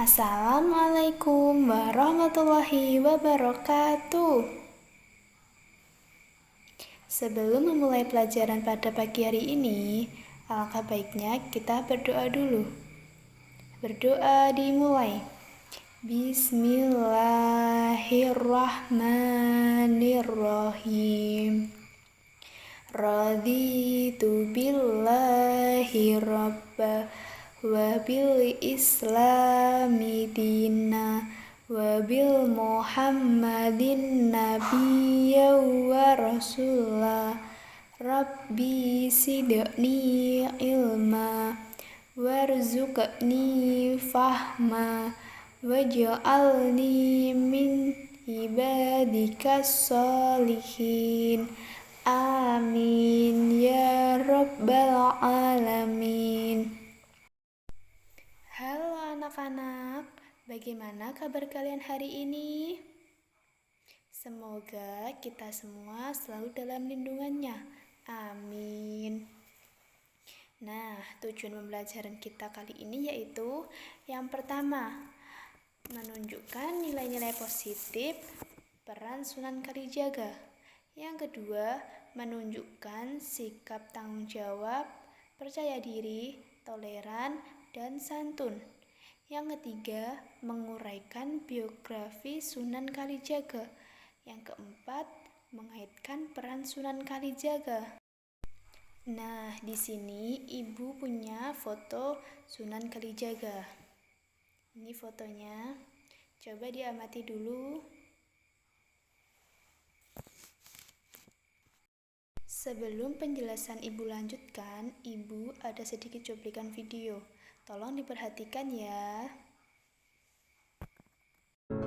Assalamualaikum warahmatullahi wabarakatuh. Sebelum memulai pelajaran pada pagi hari ini, alangkah baiknya kita berdoa dulu. Berdoa dimulai. Bismillahirrahmanirrahim. Raditu billahi rabba wa bil islami dina wa bil muhammadin nabiyya wa rasulah. Rabbi sidni ilma warzuqni fahma waj'alni min ibadikas sholihin. Amin ya rabbal alamin. Halo anak-anak, bagaimana kabar kalian hari ini? Semoga kita semua selalu dalam lindungannya. Amin. Nah, tujuan pembelajaran kita kali ini yaitu yang pertama, menunjukkan nilai-nilai positif peran Sunan Kalijaga. Yang kedua, menunjukkan sikap tanggung jawab, percaya diri, toleran, dan santun. Yang ketiga, menguraikan biografi Sunan Kalijaga. Yang keempat, mengaitkan peran Sunan Kalijaga. Nah, di sini Ibu punya foto Sunan Kalijaga. Ini fotonya. Coba diamati dulu. Sebelum penjelasan Ibu lanjutkan, Ibu ada sedikit cuplikan video. Tolong diperhatikan ya.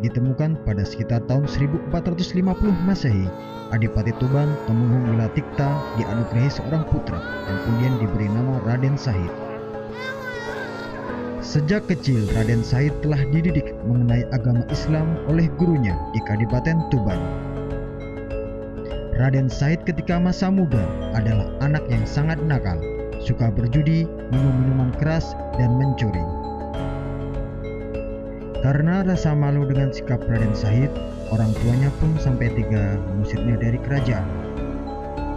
Ditemukan pada sekitar tahun 1450 Masehi, Adipati Tuban Temenggung Wilatikta dianugerahi seorang putra yang kemudian diberi nama Raden Sahid. Sejak kecil, Raden Sahid telah dididik mengenai agama Islam oleh gurunya di Kadipaten Tuban. Raden Sahid ketika masa muda adalah anak yang sangat nakal, suka berjudi, minum minuman keras, dan mencuri. Karena rasa malu dengan sikap Raden Sahid, orang tuanya pun sampai tega mengusirnya dari kerajaan.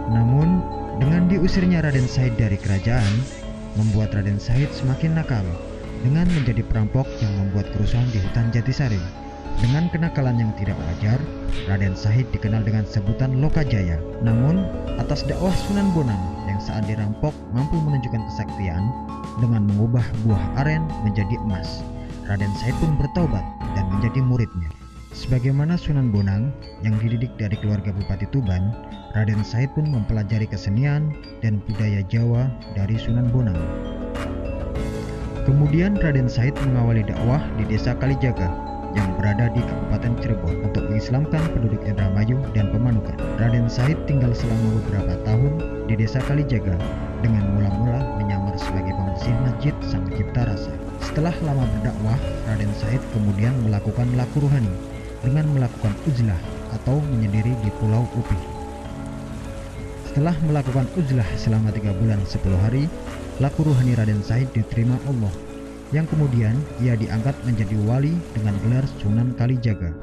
Namun, dengan diusirnya Raden Sahid dari kerajaan, membuat Raden Sahid semakin nakal dengan menjadi perampok yang membuat kerusuhan di hutan Jatisari. Dengan kenakalan yang tidak wajar, Raden Sahid dikenal dengan sebutan Lokajaya. Namun, atas dakwah Sunan Bonang yang saat dirampok mampu menunjukkan kesaktian dengan mengubah buah aren menjadi emas, Raden Sahid pun bertaubat dan menjadi muridnya. Sebagaimana Sunan Bonang yang dididik dari keluarga Bupati Tuban, Raden Sahid pun mempelajari kesenian dan budaya Jawa dari Sunan Bonang. Kemudian Raden Sahid mengawali dakwah di desa Kalijaga yang berada di Kabupaten Cirebon untuk mengislamkan penduduk Indramayu dan Pemanukan. Raden Sahid tinggal selama beberapa tahun di desa Kalijaga dengan mula-mula menyamar sebagai pembersih masjid Sang Cipta Rasa. Setelah lama berdakwah, Raden Sahid kemudian melakukan laku ruhani dengan melakukan uzlah atau menyendiri di Pulau Upih. Setelah melakukan uzlah selama 3 bulan 10 hari, laku ruhani Raden Sahid diterima Allah, yang kemudian ia diangkat menjadi wali dengan gelar Sunan Kalijaga.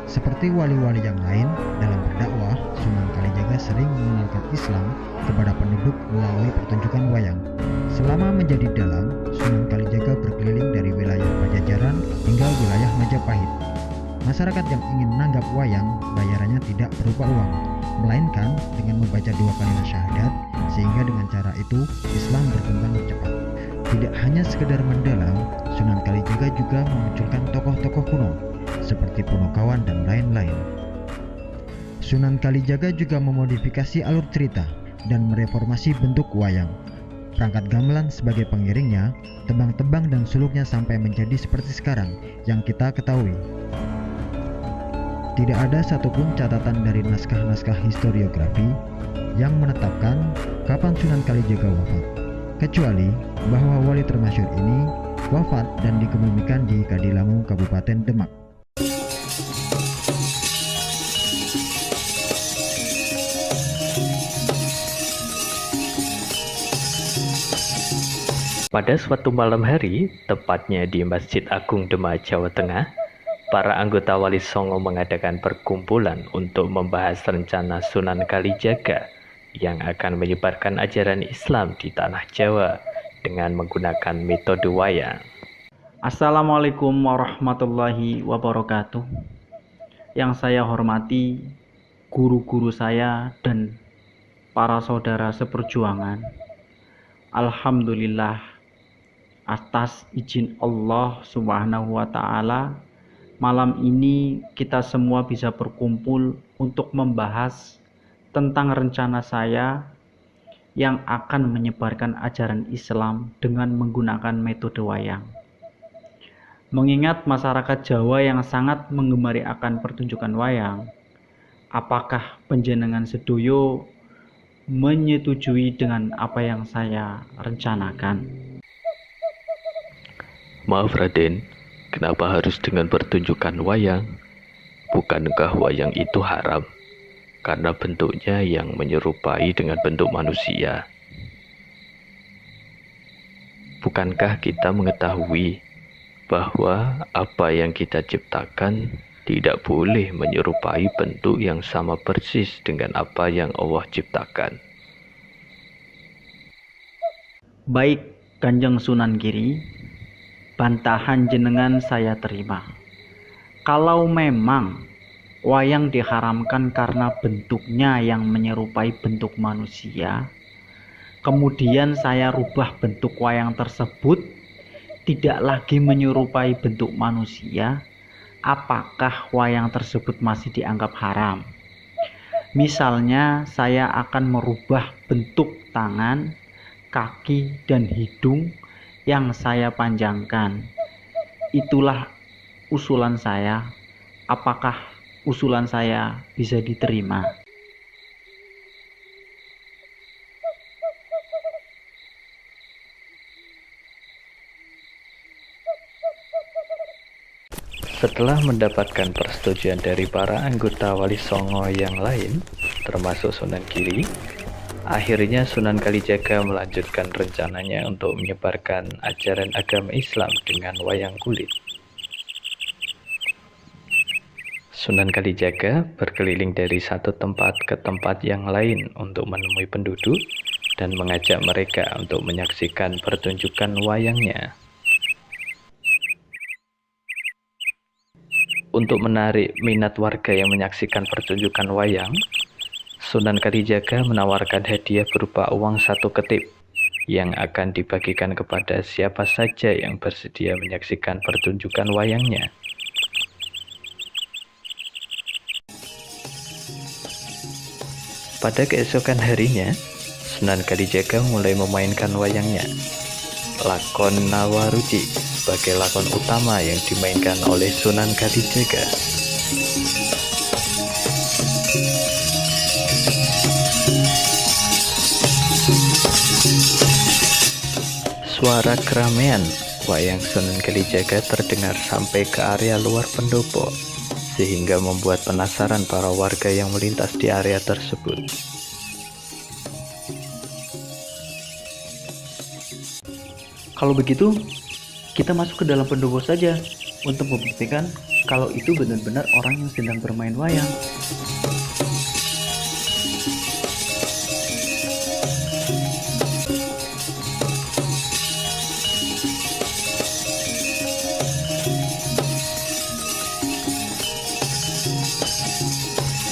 Seperti wali-wali yang lain dalam berdakwah, Sunan Kalijaga sering mengenalkan Islam kepada penduduk melalui pertunjukan wayang. Selama menjadi dalang, Sunan Kalijaga berkeliling dari wilayah Pajajaran hingga wilayah Majapahit. Masyarakat yang ingin menanggap wayang, bayarannya tidak berupa uang, melainkan dengan membaca 2 kalimat syahadat, sehingga dengan cara itu Islam berkembang cepat. Tidak hanya sekedar mendalang, Sunan Kalijaga juga memunculkan tokoh-tokoh kuno seperti Punokawan dan lain-lain. Sunan Kalijaga juga memodifikasi alur cerita dan mereformasi bentuk wayang. Perangkat gamelan sebagai pengiringnya, tebang-tebang dan suluknya sampai menjadi seperti sekarang yang kita ketahui. Tidak ada satupun catatan dari naskah-naskah historiografi yang menetapkan kapan Sunan Kalijaga wafat, kecuali bahwa wali termasyhur ini wafat dan dikebumikan di Kadilangu, Kabupaten Demak. Pada suatu malam hari, tepatnya di Masjid Agung Demak, Jawa Tengah, para anggota Wali Songo mengadakan perkumpulan untuk membahas rencana Sunan Kalijaga yang akan menyebarkan ajaran Islam di tanah Jawa dengan menggunakan metode wayang. Assalamualaikum warahmatullahi wabarakatuh. Yang saya hormati guru-guru saya dan para saudara seperjuangan. Alhamdulillah, atas izin Allah Subhanahu wa Ta'ala, malam ini kita semua bisa berkumpul untuk membahas tentang rencana saya yang akan menyebarkan ajaran Islam dengan menggunakan metode wayang. Mengingat masyarakat Jawa yang sangat menggemari akan pertunjukan wayang, apakah panjenengan sedoyo menyetujui dengan apa yang saya rencanakan? Maaf Raden, kenapa harus dengan pertunjukan wayang? Bukankah wayang itu haram? Karena bentuknya yang menyerupai dengan bentuk manusia. Bukankah kita mengetahui bahwa apa yang kita ciptakan tidak boleh menyerupai bentuk yang sama persis dengan apa yang Allah ciptakan? Baik, Kanjeng Sunan Giri, bantahan jenengan saya terima. Kalau memang wayang diharamkan karena bentuknya yang menyerupai bentuk manusia, kemudian saya rubah bentuk wayang tersebut tidak lagi menyerupai bentuk manusia, apakah wayang tersebut masih dianggap haram? Misalnya saya akan merubah bentuk tangan, kaki, dan hidung yang saya panjangkan. Itulah usulan saya. Apakah usulan saya bisa diterima? Setelah mendapatkan persetujuan dari para anggota Wali Songo yang lain, termasuk Sunan Giri, akhirnya Sunan Kalijaga melanjutkan rencananya untuk menyebarkan ajaran agama Islam dengan wayang kulit. Sunan Kalijaga berkeliling dari satu tempat ke tempat yang lain untuk menemui penduduk dan mengajak mereka untuk menyaksikan pertunjukan wayangnya. Untuk menarik minat warga yang menyaksikan pertunjukan wayang, Sunan Kalijaga menawarkan hadiah berupa uang 1 ketip yang akan dibagikan kepada siapa saja yang bersedia menyaksikan pertunjukan wayangnya. Pada keesokan harinya, Sunan Kalijaga mulai memainkan wayangnya. Lakon Nawaruci sebagai lakon utama yang dimainkan oleh Sunan Kalijaga. Suara keramaian wayang Sunan Kalijaga terdengar sampai ke area luar pendopo, sehingga membuat penasaran para warga yang melintas di area tersebut. Kalau begitu, kita masuk ke dalam pendopo saja untuk membuktikan kalau itu benar-benar orang yang sedang bermain wayang.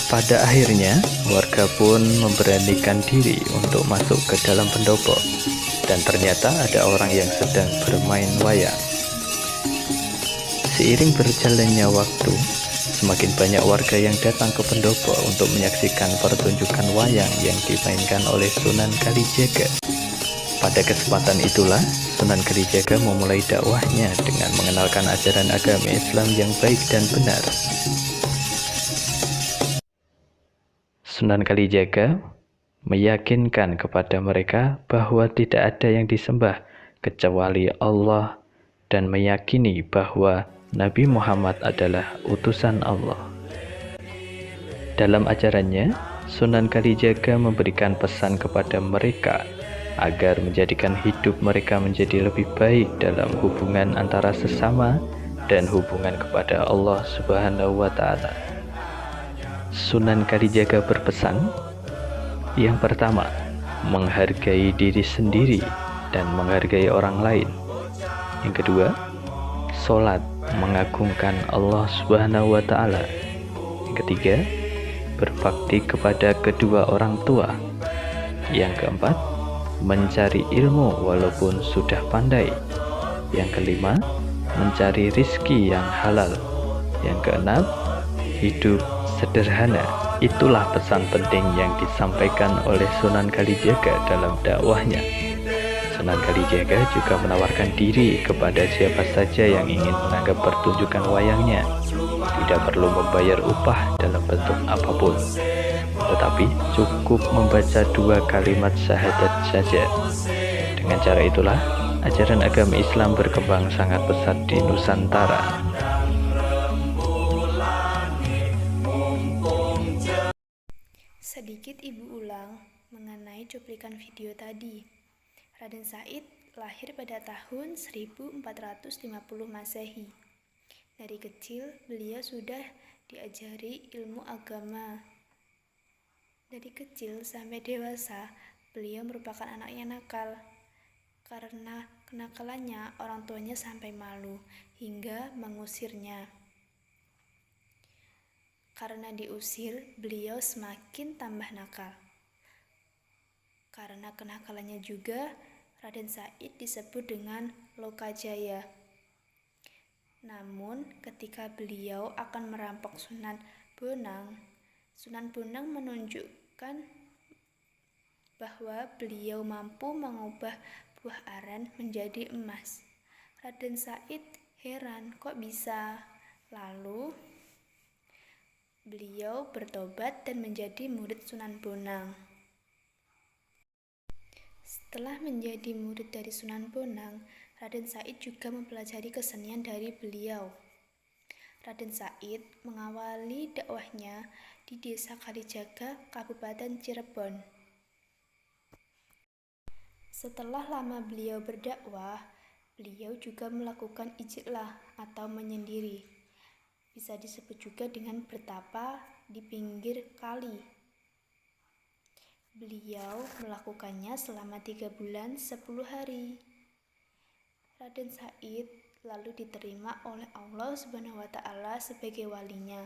Pada akhirnya, warga pun memberanikan diri untuk masuk ke dalam pendopo. Dan ternyata ada orang yang sedang bermain wayang. Seiring berjalannya waktu, semakin banyak warga yang datang ke pendopo untuk menyaksikan pertunjukan wayang yang dimainkan oleh Sunan Kalijaga. Pada kesempatan itulah, Sunan Kalijaga memulai dakwahnya dengan mengenalkan ajaran agama Islam yang baik dan benar. Sunan Kalijaga meyakinkan kepada mereka bahwa tidak ada yang disembah kecuali Allah dan meyakini bahwa Nabi Muhammad adalah utusan Allah. Dalam ajarannya, Sunan Kalijaga memberikan pesan kepada mereka agar menjadikan hidup mereka menjadi lebih baik dalam hubungan antara sesama dan hubungan kepada Allah Subhanahu wa Ta'ala. Sunan Kalijaga berpesan, yang pertama, menghargai diri sendiri dan menghargai orang lain. Yang kedua, sholat mengagungkan Allah Subhanahu wa Ta'ala. Yang ketiga, berbakti kepada kedua orang tua. Yang keempat, mencari ilmu walaupun sudah pandai. Yang kelima, mencari rizki yang halal. Yang keenam, hidup sederhana. Itulah pesan penting yang disampaikan oleh Sunan Kalijaga dalam dakwahnya. Sunan Kalijaga juga menawarkan diri kepada siapa saja yang ingin menanggap pertunjukan wayangnya. Tidak perlu membayar upah dalam bentuk apapun, tetapi cukup membaca 2 kalimat syahadat saja. Dengan cara itulah, ajaran agama Islam berkembang sangat pesat di Nusantara. Sedikit ibu ulang mengenai cuplikan video tadi. Raden Said lahir pada tahun 1450 Masehi. Dari kecil, beliau sudah diajari ilmu agama. Dari kecil sampai dewasa, beliau merupakan anak yang nakal. Karena kenakalannya, orang tuanya sampai malu hingga mengusirnya. Karena diusir, beliau semakin tambah nakal. Karena kenakalannya juga, Raden Said disebut dengan Lokajaya. Namun, ketika beliau akan merampok Sunan Bonang menunjukkan bahwa beliau mampu mengubah buah aren menjadi emas. Raden Said heran, kok bisa? Lalu, beliau bertobat dan menjadi murid Sunan Bonang. Setelah menjadi murid dari Sunan Bonang, Raden Said juga mempelajari kesenian dari beliau. Raden Said mengawali dakwahnya di Desa Kalijaga, Kabupaten Cirebon. Setelah lama beliau berdakwah, beliau juga melakukan ijlah atau menyendiri. Bisa disebut juga dengan bertapa di pinggir kali. Beliau melakukannya selama 3 bulan 10 hari. Raden Said lalu diterima oleh Allah Subhanahu wa Ta'ala sebagai walinya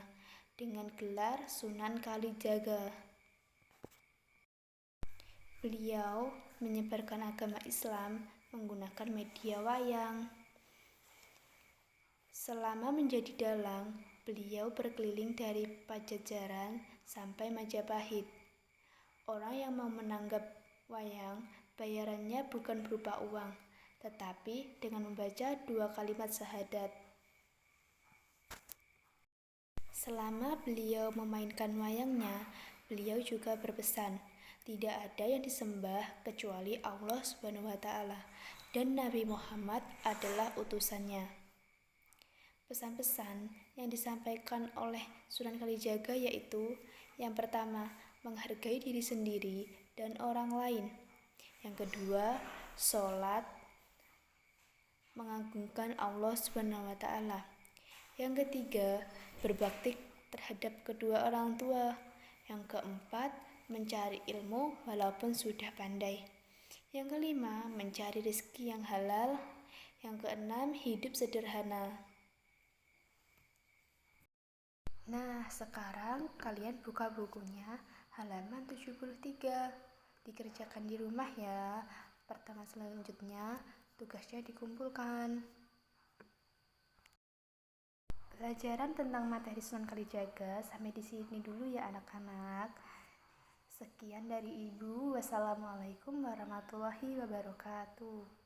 dengan gelar Sunan Kalijaga. Beliau menyebarkan agama Islam menggunakan media wayang. Selama menjadi dalang, beliau berkeliling dari Pajajaran sampai Majapahit. Orang yang mau menanggap wayang, bayarannya bukan berupa uang, tetapi dengan membaca 2 kalimat syahadat. Selama beliau memainkan wayangnya, beliau juga berpesan, tidak ada yang disembah kecuali Allah Subhanahu wa Ta'ala dan Nabi Muhammad adalah utusannya. Pesan-pesan yang disampaikan oleh Sunan Kalijaga yaitu, yang pertama, menghargai diri sendiri dan orang lain. Yang kedua, sholat mengagungkan Allah Subhanahu wa Ta'ala. Yang ketiga, berbakti terhadap kedua orang tua. Yang keempat, mencari ilmu walaupun sudah pandai. Yang kelima, mencari rezeki yang halal. Yang keenam, hidup sederhana. Nah, sekarang kalian buka bukunya halaman 73. Dikerjakan di rumah ya. Pertemuan selanjutnya tugasnya dikumpulkan. Pelajaran tentang materi Sunan Kalijaga sampai di sini dulu ya anak-anak. Sekian dari Ibu. Wassalamualaikum warahmatullahi wabarakatuh.